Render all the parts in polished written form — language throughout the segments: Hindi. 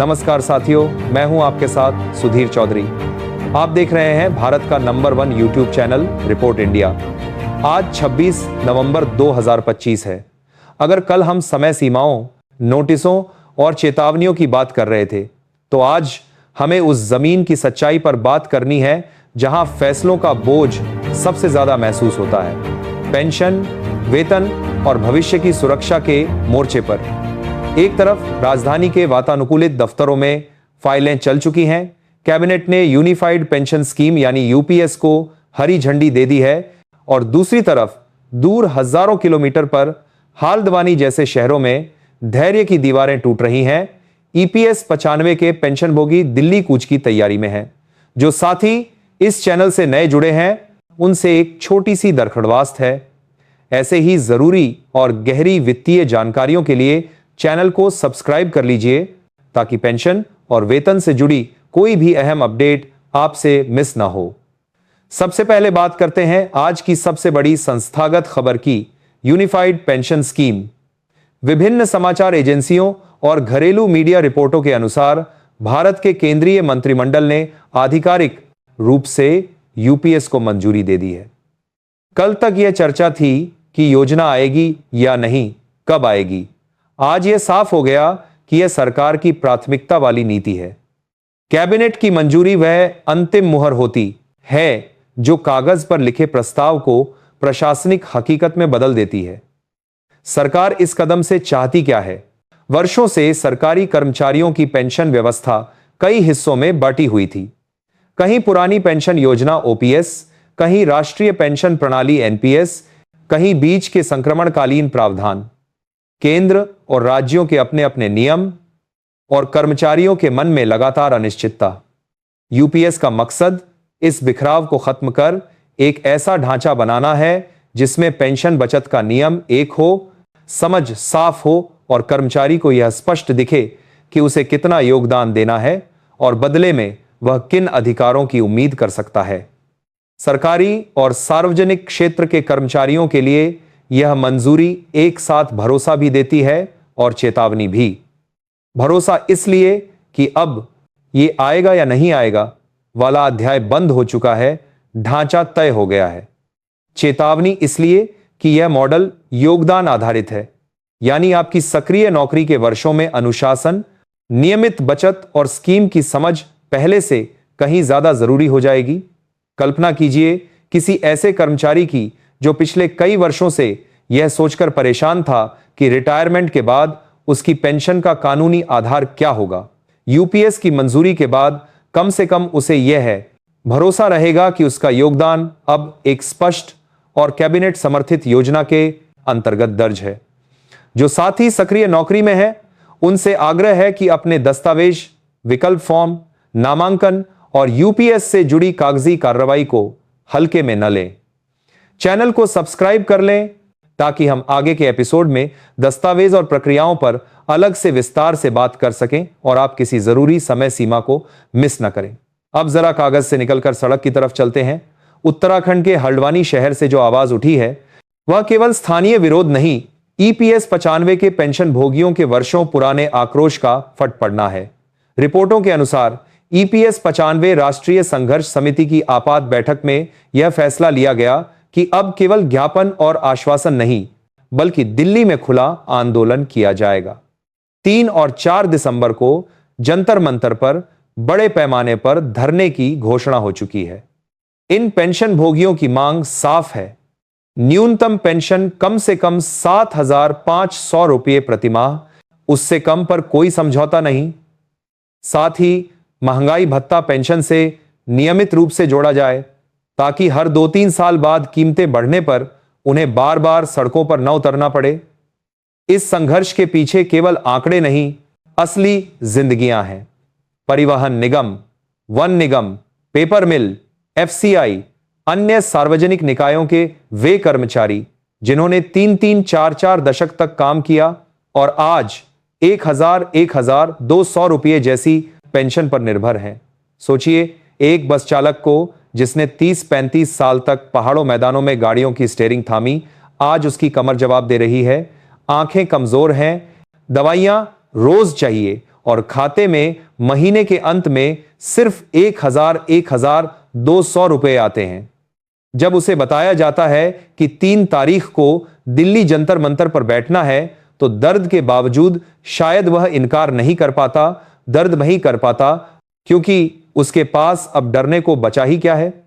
नमस्कार साथियों, मैं हूं आपके साथ सुधीर चौधरी। आप देख रहे हैं भारत का number 1 YouTube channel report India. आज 26 नवंबर 2025 है। अगर कल हम समय सीमाओं, नोटिसों और चेतावनियों की बात कर रहे थे, तो आज हमें उस जमीन की सच्चाई पर बात करनी है जहां फैसलों का बोझ सबसे ज्यादा महसूस होता है। पेंशन, वेतन और भविष्य की सुरक्षा के मोर्चे पर एक तरफ राजधानी के वातानुकूलित दफ्तरों में फाइलें चल चुकी हैं। कैबिनेट ने यूनिफाइड पेंशन स्कीम यानी यूपीएस को हरी झंडी दे दी है, और दूसरी तरफ दूर हजारों किलोमीटर पर हाल्दवानी जैसे शहरों में धैर्य की दीवारें टूट रही हैं। ईपीएस 95 के पेंशनभोगी दिल्ली कूच की तैयारी में हैं। जो साथी इस चैनल से नए जुड़े हैं, उनसे एक छोटी सी दरख्वास्त है। ऐसे ही जरूरी और गहरी वित्तीय जानकारियों के लिए चैनल को सब्सक्राइब कर लीजिए, ताकि पेंशन और वेतन से जुड़ी कोई भी अहम अपडेट आपसे मिस ना हो। सबसे पहले बात करते हैं आज की सबसे बड़ी संस्थागत खबर की, यूनिफाइड पेंशन स्कीम। विभिन्न समाचार एजेंसियों और घरेलू मीडिया रिपोर्टों के अनुसार भारत के केंद्रीय मंत्रिमंडल ने आधिकारिक रूप से यूपीएस को मंजूरी दे दी है। कल तक यह चर्चा थी कि योजना आएगी या नहीं, कब आएगी। आज यह साफ हो गया कि यह सरकार की प्राथमिकता वाली नीति है। कैबिनेट की मंजूरी वह अंतिम मुहर होती है जो कागज पर लिखे प्रस्ताव को प्रशासनिक हकीकत में बदल देती है। सरकार इस कदम से चाहती क्या है? वर्षों से सरकारी कर्मचारियों की पेंशन व्यवस्था कई हिस्सों में बांटी हुई थी। कहीं पुरानी पेंशन योजना ओपीएस, कहीं राष्ट्रीय पेंशन प्रणाली एनपीएस, कहीं बीच के संक्रमणकालीन प्रावधान। केंद्र और राज्यों के अपने अपने नियम और कर्मचारियों के मन में लगातार अनिश्चितता। यूपीएस का मकसद इस बिखराव को खत्म कर एक ऐसा ढांचा बनाना है जिसमें पेंशन बचत का नियम एक हो, समझ साफ हो और कर्मचारी को यह स्पष्ट दिखे कि उसे कितना योगदान देना है और बदले में वह किन अधिकारों की उम्मीद कर सकता है। सरकारी और सार्वजनिक क्षेत्र के कर्मचारियों के लिए यह मंजूरी एक साथ भरोसा भी देती है और चेतावनी भी। भरोसा इसलिए कि अब ये आएगा या नहीं आएगा वाला अध्याय बंद हो चुका है, ढांचा तय हो गया है। चेतावनी इसलिए कि यह मॉडल योगदान आधारित है, यानी आपकी सक्रिय नौकरी के वर्षों में अनुशासन, नियमित बचत और स्कीम की समझ पहले से कहीं ज्यादा जरूरी हो जाएगी। कल्पना कीजिए किसी ऐसे कर्मचारी की जो पिछले कई वर्षों से यह सोचकर परेशान था कि रिटायरमेंट के बाद उसकी पेंशन का कानूनी आधार क्या होगा। यूपीएस की मंजूरी के बाद कम से कम उसे यह है भरोसा रहेगा कि उसका योगदान अब एक स्पष्ट और कैबिनेट समर्थित योजना के अंतर्गत दर्ज है। जो साथी सक्रिय नौकरी में है, उनसे आग्रह है कि अपने दस्तावेज, विकल्प फॉर्म, नामांकन और यूपीएस से जुड़ी कागजी कार्रवाई को हल्के में न लें। चैनल को सब्सक्राइब कर लें ताकि हम आगे के एपिसोड में दस्तावेज और प्रक्रियाओं पर अलग से विस्तार से बात कर सकें और आप किसी जरूरी समय सीमा को मिस न करें। अब जरा कागज से निकलकर सड़क की तरफ चलते हैं। उत्तराखंड के हल्द्वानी शहर से जो आवाज उठी है, वह केवल स्थानीय विरोध नहीं, ईपीएस 95 के पेंशन भोगियों के वर्षों पुराने आक्रोश का फट पड़ना है। रिपोर्टों के अनुसार ईपीएस 95 राष्ट्रीय संघर्ष समिति की आपात बैठक में यह फैसला लिया गया कि अब केवल ज्ञापन और आश्वासन नहीं, बल्कि दिल्ली में खुला आंदोलन किया जाएगा। 3 और 4 दिसंबर को जंतर मंतर पर बड़े पैमाने पर धरने की घोषणा हो चुकी है। इन पेंशन भोगियों की मांग साफ है। न्यूनतम पेंशन कम से कम 7,500 रुपये प्रतिमाह, उससे कम पर कोई समझौता नहीं। साथ ही महंगाई भत्ता पेंशन से नियमित रूप से जोड़ा जाए, ताकि हर 2-3 साल बाद कीमतें बढ़ने पर उन्हें बार बार सड़कों पर न उतरना पड़े। इस संघर्ष के पीछे केवल आंकड़े नहीं, असली जिंदगियां हैं। परिवहन निगम, वन निगम, पेपर मिल, एफसीआई, अन्य सार्वजनिक निकायों के वे कर्मचारी जिन्होंने 3-3, 4-4 दशक तक काम किया और आज 1,200 रुपये जैसी पेंशन पर निर्भर हैं। सोचिए, एक बस चालक को जिसने 30-35 साल तक पहाड़ों मैदानों में गाड़ियों की स्टीयरिंग थामी, आज उसकी कमर जवाब दे रही है। आंखें कमजोर हैं, दवाइयां रोज चाहिए और खाते में महीने के अंत में सिर्फ 1,200 रुपए आते हैं। जब उसे बताया जाता है कि 3 तारीख को दिल्ली जंतर मंतर पर बैठना है, तो दर्द के बावजूद शायद वह इनकार नहीं कर पाता, दर्द नहीं कर पाता, क्योंकि उसके पास अब डरने को बचा ही क्या है।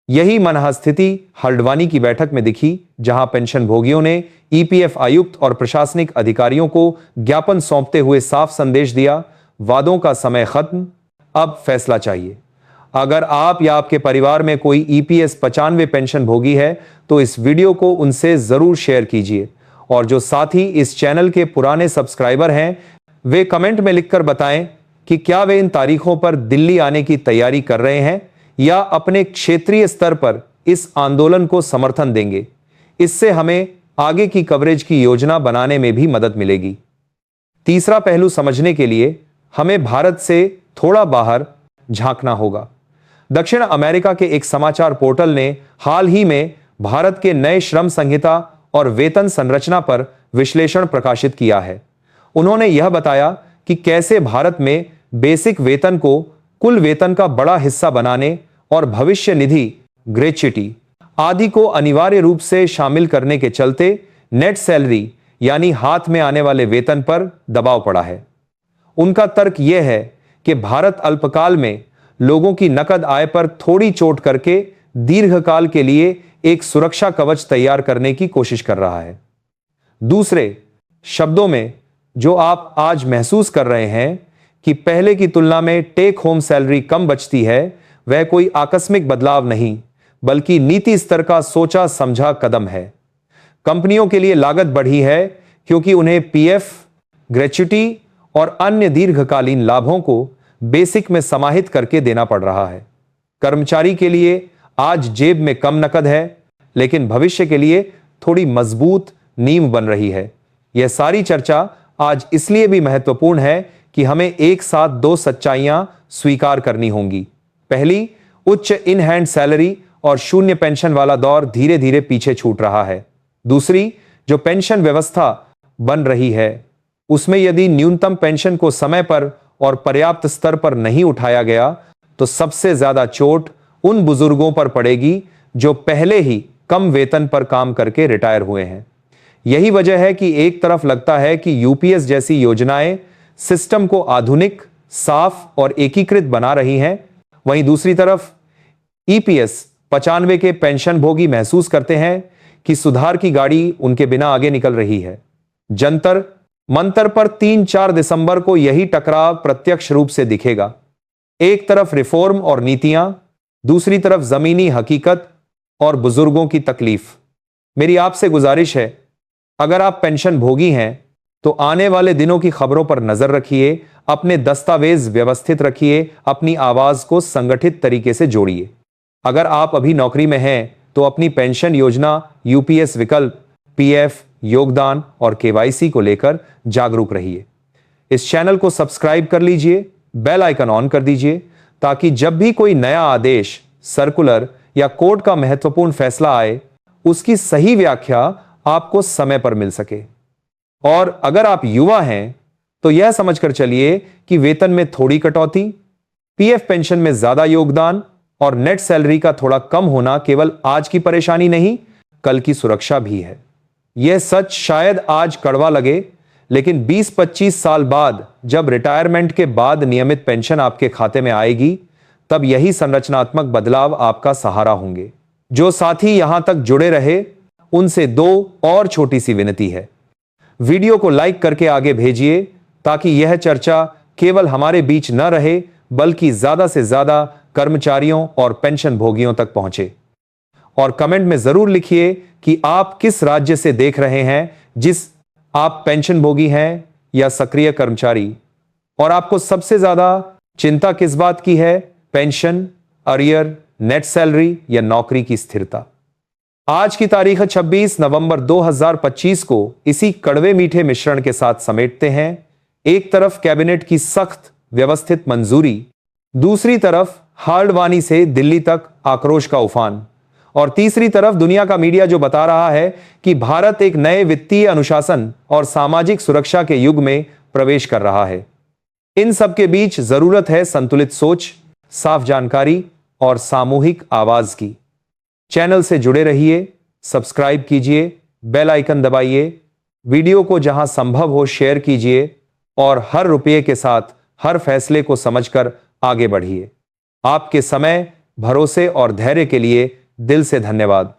यही मनःस्थिति हल्द्वानी की बैठक में दिखी, जहां पेंशन भोगियों ने ईपीएफ आयुक्त और प्रशासनिक अधिकारियों को ज्ञापन सौंपते हुए साफ संदेश दिया, वादों का समय खत्म, अब फैसला चाहिए। अगर आप या आपके परिवार में कोई ईपीएस 95 पेंशन भोगी है, तो इस वीडियो को उनसे जरूर शेयर कीजिए। और जो साथी इस चैनल के पुराने सब्सक्राइबर हैं, वे कमेंट में लिखकर बताएं कि क्या वे इन तारीखों पर दिल्ली आने की तैयारी कर रहे हैं या अपने क्षेत्रीय स्तर पर इस आंदोलन को समर्थन देंगे। इससे हमें आगे की कवरेज की योजना बनाने में भी मदद मिलेगी। तीसरा पहलू समझने के लिए हमें भारत से थोड़ा बाहर झांकना होगा। दक्षिण अमेरिका के एक समाचार पोर्टल ने हाल ही में भारत के नए श्रम संहिता और वेतन संरचना पर विश्लेषण प्रकाशित किया है। उन्होंने यह बताया कि कैसे भारत में बेसिक वेतन को कुल वेतन का बड़ा हिस्सा बनाने और भविष्य निधि, ग्रेच्युटी आदि को अनिवार्य रूप से शामिल करने के चलते नेट सैलरी यानी हाथ में आने वाले वेतन पर दबाव पड़ा है। उनका तर्क यह है कि भारत अल्पकाल में लोगों की नकद आय पर थोड़ी चोट करके दीर्घकाल के लिए एक सुरक्षा कवच तैयार करने की कोशिश कर रहा है। दूसरे शब्दों में, जो आप आज महसूस कर रहे हैं कि पहले की तुलना में टेक होम सैलरी कम बचती है, वह कोई आकस्मिक बदलाव नहीं, बल्कि नीति स्तर का सोचा समझा कदम है। कंपनियों के लिए लागत बढ़ी है क्योंकि उन्हें पीएफ, ग्रेच्युटी और अन्य दीर्घकालीन लाभों को बेसिक में समाहित करके देना पड़ रहा है। कर्मचारी के लिए आज जेब में कम नकद है, लेकिन भविष्य के लिए थोड़ी मजबूत नींव बन रही है। यह सारी चर्चा आज इसलिए भी महत्वपूर्ण है कि हमें एक साथ 2 सच्चाइयां स्वीकार करनी होंगी। पहली, उच्च इन हैंड सैलरी और शून्य पेंशन वाला दौर धीरे धीरे पीछे छूट रहा है। दूसरी, जो पेंशन व्यवस्था बन रही है, उसमें यदि न्यूनतम पेंशन को समय पर और पर्याप्त स्तर पर नहीं उठाया गया, तो सबसे ज्यादा चोट उन बुजुर्गों पर पड़ेगी जो पहले ही कम वेतन पर काम करके रिटायर हुए हैं। यही वजह है कि एक तरफ लगता है कि यूपीएस जैसी योजनाएं सिस्टम को आधुनिक, साफ और एकीकृत बना रही हैं, वहीं दूसरी तरफ ईपीएस 95 के पेंशन भोगी महसूस करते हैं कि सुधार की गाड़ी उनके बिना आगे निकल रही है। जंतर मंतर पर 3-4 दिसंबर को यही टकराव प्रत्यक्ष रूप से दिखेगा। एक तरफ रिफॉर्म और नीतियां, दूसरी तरफ जमीनी हकीकत और बुजुर्गों की तकलीफ। मेरी आपसे गुजारिश है, अगर आप पेंशन भोगी हैं तो आने वाले दिनों की खबरों पर नजर रखिए, अपने दस्तावेज व्यवस्थित रखिए, अपनी आवाज को संगठित तरीके से जोड़िए। अगर आप अभी नौकरी में हैं तो अपनी पेंशन योजना, यूपीएस विकल्प, पीएफ, योगदान और केवाईसी को लेकर जागरूक रहिए। इस चैनल को सब्सक्राइब कर लीजिए, बेल आइकन ऑन कर दीजिए, ताकि जब भी कोई नया आदेश, सर्कुलर या कोर्ट का महत्वपूर्ण फैसला आए, उसकी सही व्याख्या आपको समय पर मिल सके। और अगर आप युवा हैं तो यह समझकर चलिए कि वेतन में थोड़ी कटौती, पीएफ पेंशन में ज्यादा योगदान और नेट सैलरी का थोड़ा कम होना केवल आज की परेशानी नहीं, कल की सुरक्षा भी है। यह सच शायद आज कड़वा लगे, लेकिन 20-25 साल बाद जब रिटायरमेंट के बाद नियमित पेंशन आपके खाते में आएगी, तब यही संरचनात्मक बदलाव आपका सहारा होंगे। जो साथी यहां तक जुड़े रहे, उनसे 2 और छोटी सी विनती है। वीडियो को लाइक करके आगे भेजिए, ताकि यह चर्चा केवल हमारे बीच न रहे, बल्कि ज्यादा से ज्यादा कर्मचारियों और पेंशन भोगियों तक पहुंचे। और कमेंट में जरूर लिखिए कि आप किस राज्य से देख रहे हैं, जिस आप पेंशन भोगी हैं या सक्रिय कर्मचारी, और आपको सबसे ज्यादा चिंता किस बात की है, पेंशन, अरियर, नेट सैलरी या नौकरी की स्थिरता। आज की तारीख 26 नवंबर 2025 को इसी कड़वे मीठे मिश्रण के साथ समेटते हैं। एक तरफ कैबिनेट की सख्त व्यवस्थित मंजूरी, दूसरी तरफ हल्द्वानी से दिल्ली तक आक्रोश का उफान, और तीसरी तरफ दुनिया का मीडिया जो बता रहा है कि भारत एक नए वित्तीय अनुशासन और सामाजिक सुरक्षा के युग में प्रवेश कर रहा है। इन सब के बीच जरूरत है संतुलित सोच, साफ जानकारी और सामूहिक आवाज की। चैनल से जुड़े रहिए, सब्सक्राइब कीजिए, बेल आइकन दबाइए, वीडियो को जहां संभव हो शेयर कीजिए और हर रुपये के साथ हर फैसले को समझकर आगे बढ़िए। आपके समय, भरोसे और धैर्य के लिए दिल से धन्यवाद।